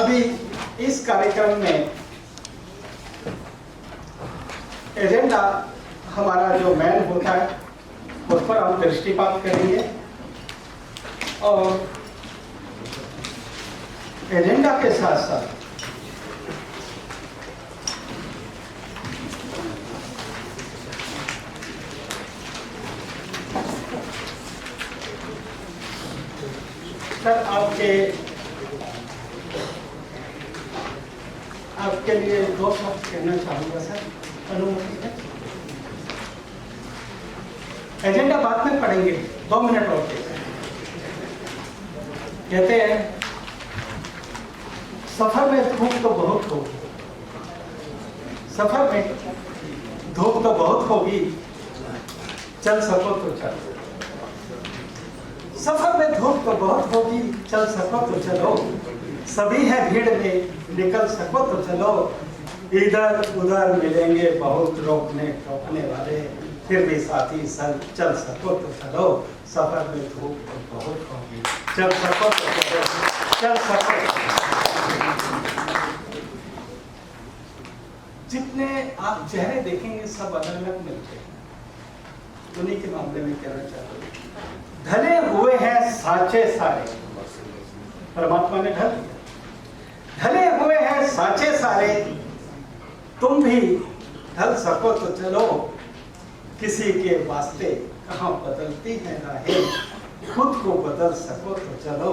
अभी इस कार्यक्रम में एजेंडा हमारा जो मेन होता है उस पर हम दृष्टिपात करेंगे और एजेंडा के साथ साथ सर आपके लिए दो शब्द कहना चाहूंगा सर, अनुमति है? एजेंडा बाद में पढ़ेंगे, 2 मिनट और कहते हैं सफर में धूप तो बहुत होगी, सफर में धूप तो बहुत होगी, चल सको तो चलो। सफर में धूप तो बहुत होगी, चल सको तो चलो। सभी है भीड़ में, निकल सको तो चलो। इधर उधर मिलेंगे बहुत रोकने टोकने वाले, फिर भी साथी संग चल सको तो चलो। सफर में धूप तो बहुत होगी, चल सको तो चलो, चल सको। जितने आप चेहरे देखेंगे सब अलग अलग मिलते हैं। उन्हीं के मामले में कहना चाहता हूँ, ढले हुए हैं साचे सारे, परमात्मा ने ढल दिया। ढले हुए हैं साचे सारे, तुम भी ढल सको तो चलो। किसी के वास्ते कहाँ बदलती है राहें, खुद को बदल सको तो चलो।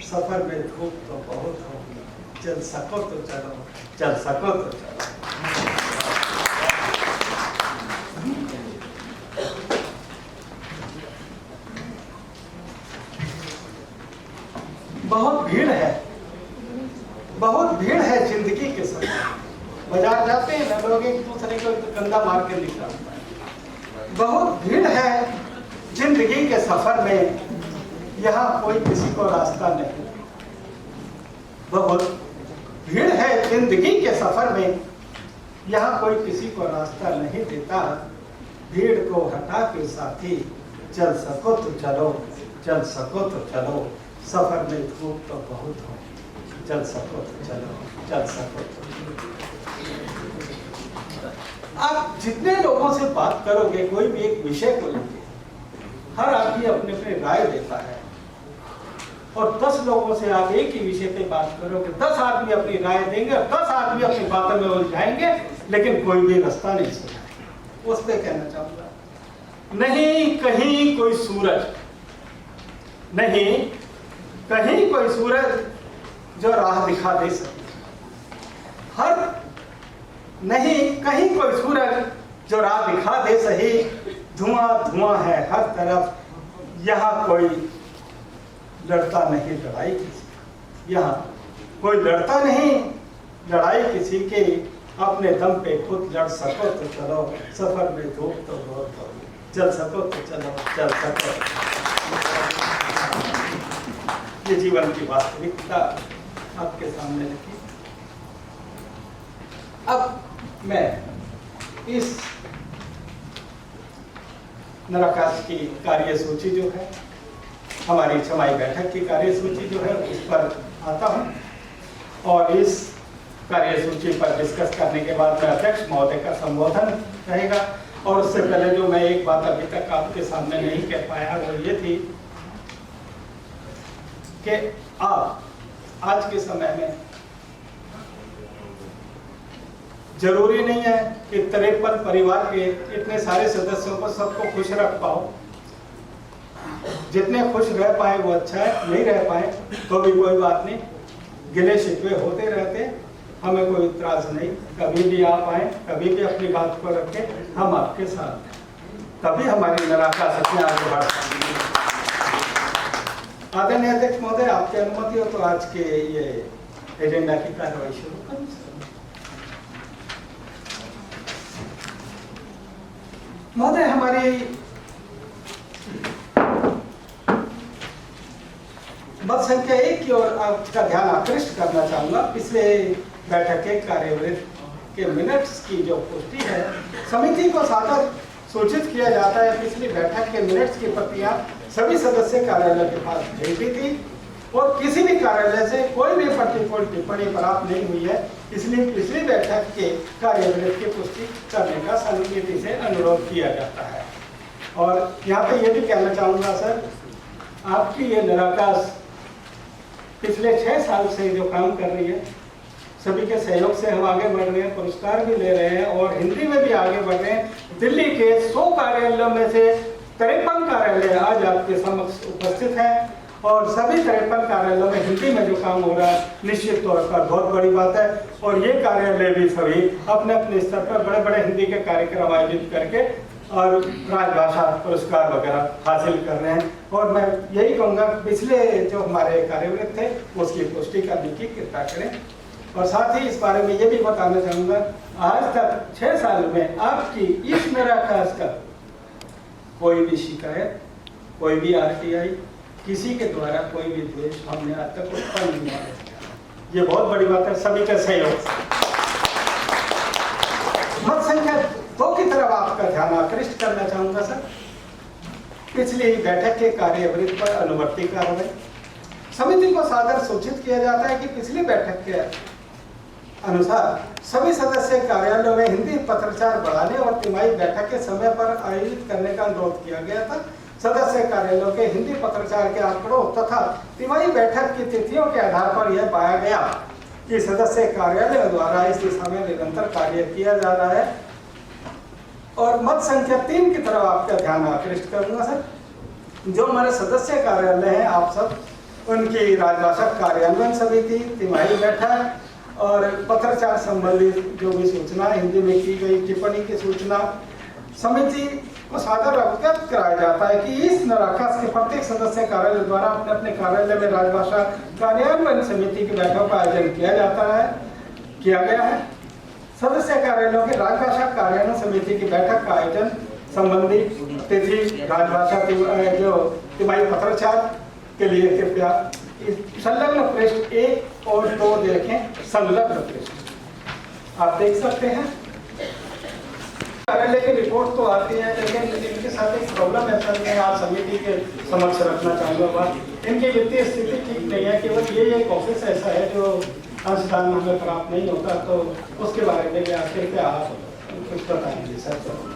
सफर में धूप तो बहुत होगी, चल सको तो चलो, चल सको तो चलो। बहुत भीड़ है, बहुत भीड़ है जिंदगी के साथ। बाजार जाते हैं ना लोग, एक दूसरे को कंधा मार के निकलता है। बहुत भीड़ है जिंदगी के सफर में, यहाँ कोई किसी को रास्ता नहीं। बहुत भीड़ है जिंदगी के सफर में, यहाँ कोई किसी को रास्ता नहीं देता। भीड़ को हटा के साथी चल सको तो चलो, चल सको तो चलो। सफर में धूप तो बहुत हो, चल सको तो चलो, चल सको तो। आप जितने लोगों से बात करोगे, कोई भी एक विषय को लेके, हर आदमी अपने अपने राय देता है। और 10 लोगों से आप एक ही विषय पे बात करोगे, 10 आदमी अपनी राय देंगे, 10 आदमी अपनी बातों में उलझाएंगे, लेकिन कोई भी रास्ता नहीं सुना। उस पर कहना चाहूंगा, नहीं कहीं कोई सूरज, नहीं कहीं कोई सूरज जो राह दिखा दे सके। हर नहीं कहीं कोई सूरज जो राह दिखा दे सही। धुआं धुआं है हर तरफ, यहाँ कोई लड़ता नहीं लड़ाई किसी, यहाँ कोई लड़ता नहीं लड़ाई किसी के। अपने दम पे खुद लड़ सको तो चलो। सफर में धूप तो बहुत हो, चल सको तो चलो, चल सको। ये जीवन की वास्तविकता आपके सामने रखी। अब मैं इस नराकाश की कार्यसूची जो है, हमारी छमाही बैठक की कार्यसूची जो है, उस पर आता हूं। और इस कार्यसूची पर डिस्कस करने के बाद में अध्यक्ष महोदय का संबोधन रहेगा। और उससे पहले जो मैं एक बात अभी तक आपके सामने नहीं कह पाया, वो ये थी कि आप आज के समय में जरूरी नहीं है कि 53 परिवार के इतने सारे सदस्यों को सबको खुश रख पाओ। जितने खुश रह पाए वो अच्छा है, नहीं रह पाए तो भी कोई बात नहीं। गिले शिकवे होते रहते, हमें कोई इतराज नहीं। कभी भी आप आए, कभी भी अपनी बात को रखें, हम आपके साथ हैं। तभी हमारी नराकाश अपने आगे बढ़ सकती है। आदरणीय अध्यक्ष महोदय, आपकी अनुमति हो तो आज के ये एजेंडा की कार्रवाई शुरू करूं। महोदय, हमारी मत संख्या 1 की ओर आपका ध्यान आकृष्ट करना चाहूंगा। पिछले बैठक के कार्यवृत्त के मिनट्स की जो पुष्टि है, समिति को सादर सूचित किया जाता है। पिछली बैठक के मिनट्स की प्रतियां सभी सदस्य कार्यालय के पास भेज दी थी और किसी भी कार्यालय से कोई भी प्रतिकूल टिप्पणी प्राप्त नहीं हुई है, इसलिए पिछली बैठक के कार्यवृत्त की पुष्टि करने का समिति से अनुरोध किया जाता है। और यहाँ पे ये भी कहना चाहूँगा सर, आपकी ये निराकाश पिछले 6 साल से जो काम कर रही है, सभी के सहयोग से हम आगे बढ़ रहे हैं, पुरस्कार भी ले रहे हैं और हिंदी में भी आगे बढ़ रहे हैं। दिल्ली के 100 कार्यालयों में से 53 कार्यालय आज आपके समक्ष उपस्थित हैं और सभी 53 कार्यालयों में हिंदी में जो काम हो रहा है निश्चित तौर पर बहुत बड़ी बात है। और ये कार्यालय भी सभी अपने अपने स्तर पर बड़े बड़े हिंदी के कार्यक्रम आयोजित करके और राजभाषा पुरस्कार वगैरह हासिल कर रहे हैं। और मैं यही कहूँगा पिछले जो हमारे कार्यवृत्त थे उसकी पुष्टि करने की कृपा करें। और साथ ही इस बारे में ये भी बताना चाहूँगा, आज तक 6 साल में आपकी इस निराकाश का कोई भी शिकायत, कोई भी RTI, किसी के द्वारा कोई भी द्वेष हमने आज तक उत्पन्न नहीं किया। ये बहुत बड़ी बात है, सभी का सहयोग। मत संख्या 2 की तरफ आपका ध्यान आकृष्ट करना चाहूँगा सर। पिछली बैठक के कार्यवृत्त पर अनुवर्ती कार्रवाई। समिति को सादर सूचित किया जाता है कि पिछली बैठक के अनुसार सभी सदस्य कार्यालयों में हिंदी पत्राचार बढ़ाने और तिमाही बैठक के समय पर आयोजित करने का अनुरोध किया गया था। सदस्य कार्यालयों के हिंदी पत्राचार के आंकड़ों तथा तिमाही बैठक की तिथियों के आधार पर यह पाया गया कि सदस्य कार्यालयों द्वारा इस दिशा में निरंतर कार्य किया जा रहा है। और मत संख्या 3 की तरफ आपका ध्यान आकृष्ट करूंगा सर। जो हमारे सदस्य कार्यालय हैं आप सब, उनकी राजभाषा कार्यान्वयन समिति, तिमाही बैठक और पत्राचार संबंधित जो भी सूचना हिंदी में की गई टिप्पणी की सूचना समिति को सादर अवगत कराया जाता है कि इस निराकाश के प्रत्येक सदस्य कार्यालय द्वारा अपने अपने कार्यालय में राजभाषा कार्यान्वयन समिति की बैठक का आयोजन किया गया है। सदस्य कार्यालयों के राजभाषा कार्यान्वयन समिति की बैठक का आयोजन संबंधी तिथि राजभाषा जो तिमाही पत्राचार के लिए कृपया संलग्न पृष्ठ 1 और 2 देखें। संलग्न पृष्ठ आप देख सकते हैं। कार्यालय की रिपोर्ट तो आती है, लेकिन इनके साथ एक प्रॉब्लम है सर, मैं आज समिति के समक्ष रखना चाहूँगा बात। इनकी वित्तीय स्थिति ठीक नहीं है, केवल ये एक ऑफिस ऐसा है जो अंशदान हमें प्राप्त नहीं होता, तो उसके बारे में कृपया आप कुछ बताएंगे सर।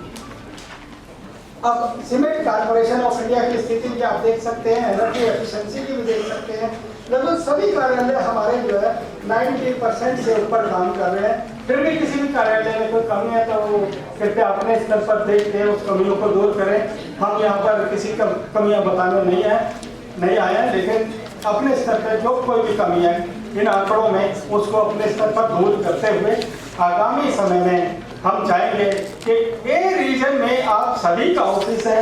अब सीमेंट कॉर्पोरेशन ऑफ इंडिया की स्थिति भी आप देख सकते हैं, एनर्जी एफिशिएंसी की भी देख सकते हैं। लगभग सभी कार्यालय हमारे जो है 90% से ऊपर काम कर रहे हैं। फिर भी किसी भी कार्यालय में कोई कमी है तो वो कृपया अपने स्तर पर देखते हैं, उस कमियों को दूर करें। हम यहाँ पर किसी का कमियाँ बताने नहीं आए हैं, लेकिन अपने स्तर पर जो कोई भी कमी है इन आंकड़ों में उसको अपने स्तर पर दूर करते हुए आगामी समय में हम चाहेंगे कि ए रीजन में आप सभी का ऑफिस है,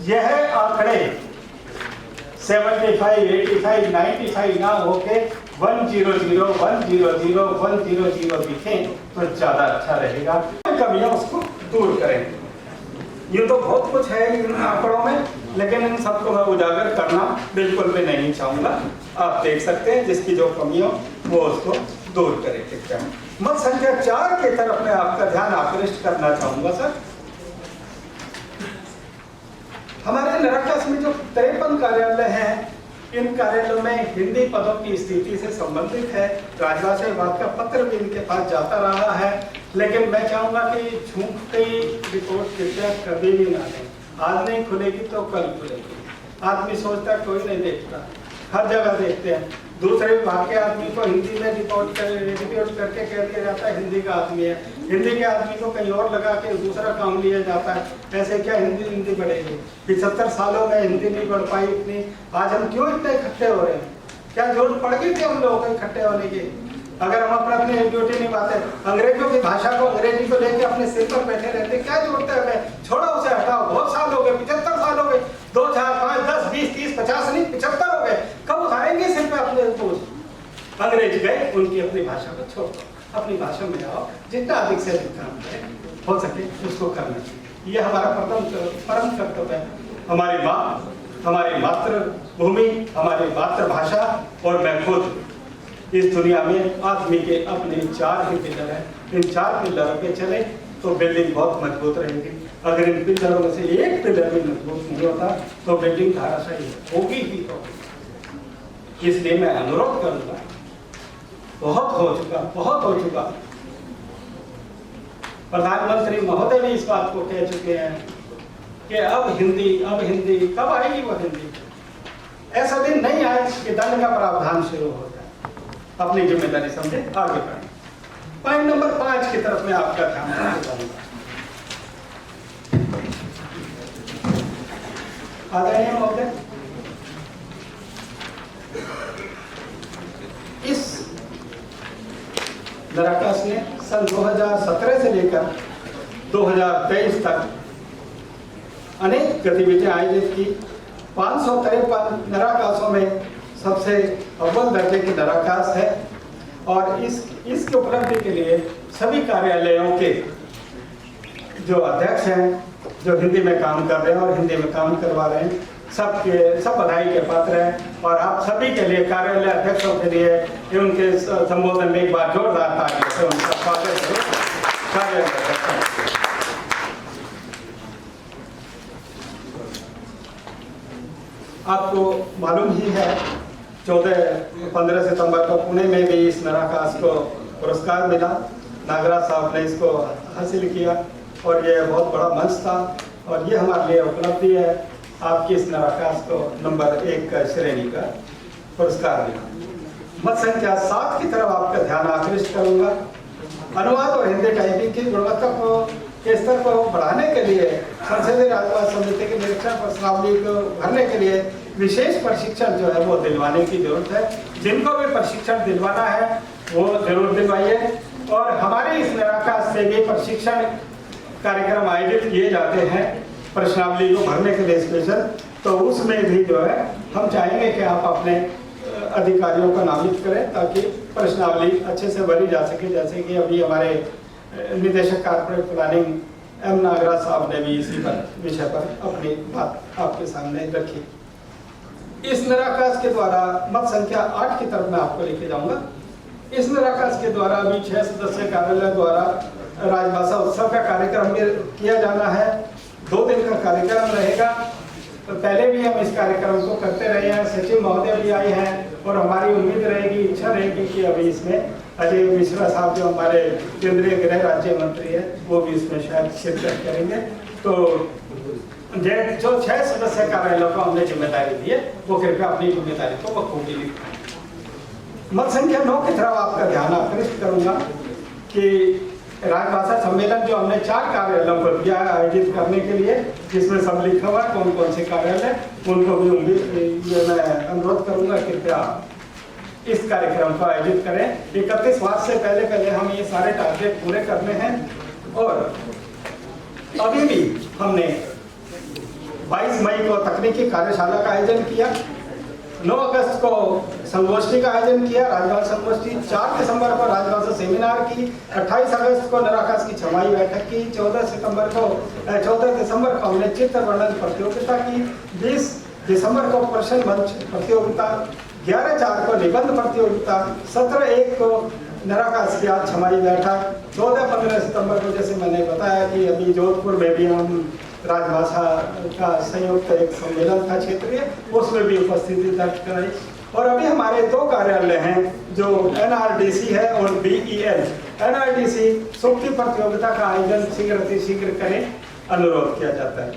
यह आंकड़े 75, 85, 95 ना होके 100, 100, 100 लिखें तो ज्यादा अच्छा रहेगा। कमियां उसको दूर करें। ये तो बहुत कुछ है इन आंकड़ों में, लेकिन इन सबको मैं उजागर करना बिल्कुल भी नहीं चाहूंगा। आप देख सकते हैं जिसकी जो कमियां वो उसको दूर करें। मत संख्या 4 की तरफ मैं आपका ध्यान आकृष्ट करना चाहूंगा सर। हमारे निराकाश में जो 53 कार्यालय हैं, इन कार्यालयों में हिंदी पदों की स्थिति से संबंधित है। राजभाषा विभाग का पत्र भी इनके पास जाता रहा है, लेकिन मैं चाहूंगा कि झूठी रिपोर्ट कृपया कभी भी ना दें। आज नहीं खुलेगी तो कल खुलेगी। आदमी सोचता है कोई नहीं देखता, हर जगह देखते हैं। दूसरे विभाग के आदमी को हिंदी में रिपोर्ट करके कह दिया जाता है हिंदी का आदमी है, हिंदी के आदमी को कहीं और लगा के दूसरा काम लिया जाता है। ऐसे क्या हिंदी बढ़ेगी? 75 सालों में हिंदी नहीं बढ़ पाई इतनी, आज हम क्यों इतने इकट्ठे हो रहे हैं? क्या जरूरत पड़ गई थी हम लोगों को इकट्ठे होने की? अगर हम अपनी ड्यूटी निभाते, अंग्रेजों की भाषा को अंग्रेजी को लेकर अपने सिर पर बैठे रहते, क्या जरूरत है हमें? छोड़ो उसे, हटाओ। बहुत साल हो गए, 75 साल हो गए, 2, 4, 5, 10, 20, 30, 50 नहीं 75 हो गए। कब उठाएंगे सिर पे अपने बोझ? अंग्रेज गए, उनकी अपनी भाषा को छोड़ दो, अपनी भाषा में आओ। जितना अधिक से अधिक काम करें हो सके उसको करना चाहिए। ये हमारा परम कर्तव्य है। हमारी माँ, हमारी मातृभूमि, हमारी मातृभाषा और मैं खुद इस दुनिया में आदमी के अपने 4 ही पिलर हैं। इन 4 पिलरों पे चले तो बिल्डिंग बहुत मजबूत रहेगी। अगर इन पिलरों में से एक पिलर भी मजबूत नहीं होता तो बिल्डिंग धराशायी होगी ही होगी। इसलिए मैं अनुरोध करूंगा, बहुत हो चुका। प्रधानमंत्री महोदय भी इस बात को कह चुके हैं कि अब हिंदी कब आएगी वो हिंदी? ऐसा दिन नहीं आए कि दंड का प्रावधान शुरू हो जाए। अपनी जिम्मेदारी समझे, आगे बढ़े। पॉइंट नंबर 5 की तरफ मैं आपका ध्यान रखना चाहूंगा। आदरणीय महोदय, इस नराकास ने सन 2017 से लेकर 2023 तक अनेक गतिविधियां आयोजित की। 553 नराकासों में सबसे अव्वल दर्जे की नराकास है और इसकी उपलब्धि के लिए सभी कार्यालयों के जो अध्यक्ष हैं, जो हिंदी में काम कर रहे हैं और हिंदी में काम करवा रहे हैं, सब बधाई के पात्र हैं। और आप सभी के लिए, कार्यालय अध्यक्षों के लिए उनके संबोधन में एक बार जोरदार तालियों से उनका स्वागत है। कार्यालय अध्यक्ष, आपको मालूम ही है 15 सितंबर को पुणे में भी इस नराकास को पुरस्कार मिला। नागराज साहब ने इसको हासिल किया और ये बहुत बड़ा मंच था और ये हमारे लिए उपलब्धि है। आपकी इस नराकास को नंबर 1 श्रेणी का पुरस्कार मिला। मत संख्या 7 की तरफ आपका ध्यान आकृष्ट करूंगा। अनुवाद और हिंदी टाइपिंग की गुणवत्ता के स्तर को बढ़ाने के लिए संसदीय राजभाषा समिति के निरीक्षण प्रश्नावली को भरने के लिए विशेष प्रशिक्षण जो है वो दिलवाने की जरूरत है। जिनको भी प्रशिक्षण दिलवाना है वो जरूर दिलवाइए। और हमारे इस नराकास से भी प्रशिक्षण कार्यक्रम आयोजित किए जाते हैं प्रश्नावली को भरने के लिए स्पेशल। तो उसमें भी जो है हम चाहेंगे कि आप अपने अधिकारियों को नामित करें ताकि प्रश्नावली अच्छे से भरी जा सके। जैसे कि अभी हमारे निदेशक कारपोरेट प्लानिंग एम नागराज साहब ने भी इसी विषय पर अपनी बात आपके सामने रखी। इस नराकास के द्वारा मत संख्या 8 की तरफ मैं आपको लेके जाऊंगा। इस नराकास के द्वारा अभी 6 सदस्यीय कार्यालय द्वारा राजभाषा उत्सव का कार्यक्रम किया जाना है। 2 दिन का कार्यक्रम रहेगा। तो पहले भी हम इस कार्यक्रम को करते रहे हैं, सचिव महोदय भी आए हैं और हमारी उम्मीद रहेगी, इच्छा रहेगी कि अभी इसमें अजय मिश्रा साहब जो हमारे केंद्रीय गृह राज्य मंत्री है वो भी इसमें शायद शिरकत करेंगे। तो जो 6 सदस्य कार्यालयों को हमने जिम्मेदारी दी है वो कृपया अपनी जिम्मेदारी को बखूबी निभाएं। मत संख्या 9 की तरफ आपका ध्यान आकृष्ट करूंगा कि राजभाषा सम्मेलन जो हमने 4 कार्यालयों पर किया है आयोजित करने के लिए, जिसमें सब लिखा हुआ है कौन कौन से कार्यालय, उनको भी ये मैं अनुरोध करूंगा कृपया इस कार्यक्रम को आयोजित करें। 31 मार्च से पहले हम ये सारे टारगेट पूरे करने हैं। और अभी भी हमने 22 मई को तकनीकी कार्यशाला का आयोजन किया, 9 अगस्त को संगोष्ठी का आयोजन किया, राजभाषा संगोष्ठी, 4 दिसंबर को राजभाषा सेमिनार की, 28 अगस्त को नराकास की छमाही बैठक की, 14 दिसंबर को हमने चित्र वर्णन प्रतियोगिता की, 20 दिसंबर को प्रश्न मंच प्रतियोगिता, 11/4 को निबंध प्रतियोगिता, 17/1 को नराकास की आज छमाही बैठक, 14-15 सितंबर को जैसे मैंने बताया कि अभी जोधपुर में भी हम राजभाषा का संयुक्त एक सम्मेलन था क्षेत्रीय, उसमें भी उपस्थिति दर्ज कराई। और अभी हमारे 2 कार्यालय हैं जो NRDC है और BEL। NRDC सूक्ति प्रतियोगिता का आयोजन शीघ्र करें, अनुरोध किया जाता है।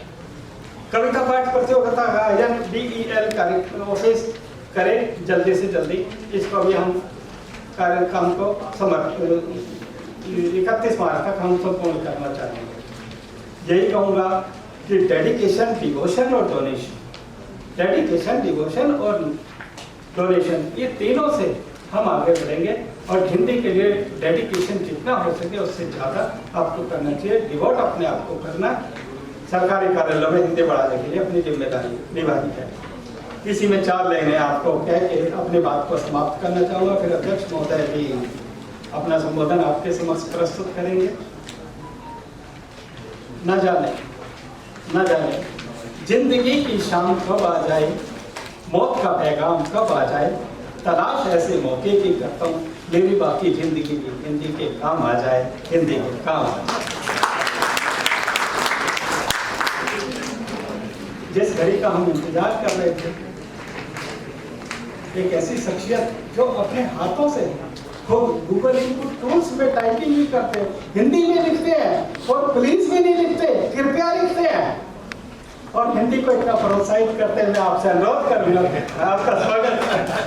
कविता पाठ प्रतियोगिता का आयोजन BEL ऑफिस करें जल्दी से जल्दी। इसको भी हम कार्यक्रम को 31 मार्च तक हम संपूर्ण करना चाहेंगे। यही कहूँगा कि डेडिकेशन, डिवोशन और डोनेशन ये तीनों से हम आगे बढ़ेंगे। और हिंदी के लिए डेडिकेशन जितना हो सके उससे ज़्यादा आपको करना चाहिए। डिवोट अपने आप को करना, सरकारी कार्यालयों में हिंदी बढ़ाने के लिए अपनी जिम्मेदारी निभानी है। इसी में 4 लाइनें आपको कह के अपनी बात को समाप्त करना चाहूँगा। फिर अध्यक्ष महोदय भी अपना संबोधन आपके समक्ष प्रस्तुत करेंगे। न जाने जिंदगी की शाम कब आ जाए, मौत का पैगाम कब आ जाए, तलाश ऐसे मौके की करता हूँ, मेरी बाकी जिंदगी भी हिंदी के काम आ जाए, हिंदी के काम आ जाए। जिस घड़ी का हम इंतजार कर रहे थे एक ऐसी शख्सियत जो अपने हाथों से खुद गूगल इनपुट टूल्स में टाइपिंग भी करते हैं, हिंदी में लिखते हैं और पुलिस में नहीं लिखते, कृपया लिखते हैं और हिंदी को इतना प्रोत्साहित करते हैं। मैं आपसे अनुरोध कर रहा हूं, आपका स्वागत है।